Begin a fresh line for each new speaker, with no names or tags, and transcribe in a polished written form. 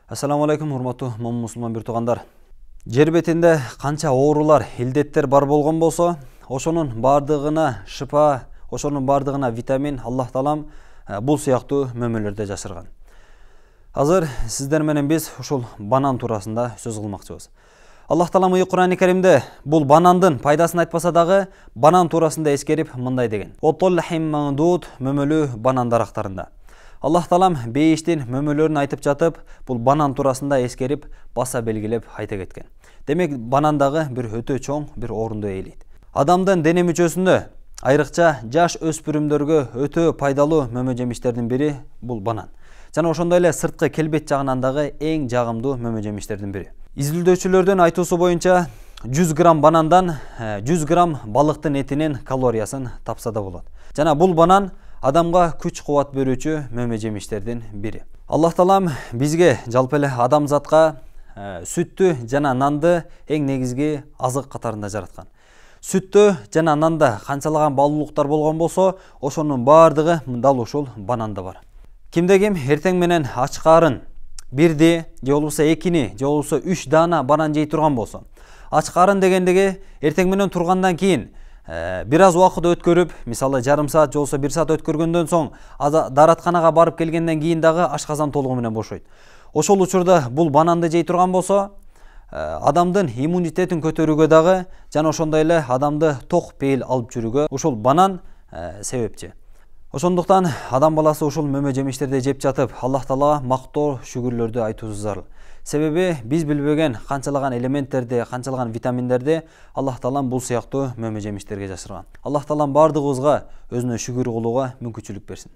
Assalamu алейкум, урматтуу мусулман бир туугандар. Жер бетинде канча оорулар, илдеттер бар болгон болсо, ошонун бардыгына шыпа, ошонун бардыгына витамин Аллах таалам бул сыяктуу мөмөлөрдө жашырган. Азыр сиздер менен биз ушул банан туурасында сөз кылмакчыбыз. Аллах таалам Кур'ан-ы Каримде бул банандын пайдасын айтпаса дагы, банан туурасында эскерип мындай деген. Отоллахим мандуд мөмөлүү банан дарактарында. Аллах таалам бейиштин мөмөлөрүн айтып жатып, бул банан туурасында эскерип, баса белгилеп айта кеткен. Демек, банандагы бир өтө чоң бир орунду ээлейт. Адамдын дене мүчөсүндө, айрыкча жаш өспүрүмдөргө өтө пайдалуу мөмө жемиштердин бири бул банан. Жана ошондой эле сырткы келбет жагынан дагы эң жагымдуу мөмө жемиштердин бири. Изилдөөчүлөрдүн айтуусу боюнча 100 грамм банандан 100 грамм балыктын этинин калориясын тапса да болот. Жана бул банан адамга күч кубат берүүчү мөмө жемиштердин бири. Аллах таалам бизге жалпы эле адамзатка сүттү жана нанды эң негизги азык катарында жараткан. Сүттө жана нанда канчалаган баалуулуктар болгон болсо, ошонун бардыгы дал ушул бананда бар. Кимде ким эртең менен ач карын бирди, же болбосо экини, же болбосо 3 даана банан жей турган болсо, ач карын дегендеги эртең менен тургандан кийин бир аз убакыт өткөрүп, мисалы жарым саат же болбосо 1 саат өткөргөндөн соң даратканага барып келгенден кийин дагы ашказан толугу менен бошойт. Ошол учурда бул бананды жей турган болсо, адамдын иммунитетин көтөрүүгө дагы жана ошондой эле адамды ток пейил алып жүрүүгө ушул банан себепчи. Ошондуктан адам баласы ушул мөмө жемиштерди жеп жатып, Аллах таалага мактоо шүгүрлөрдү айтуусу зарыл. Себеби биз билбеген канчалаган элементтерди, канчалаган витаминдерди Аллах таалам бул сыяктуу мөмө жемиштерге жашырган. Аллах таалам бардыгыбызга өзүнө шүгүр кылууга мүмкүнчүлүк берсин.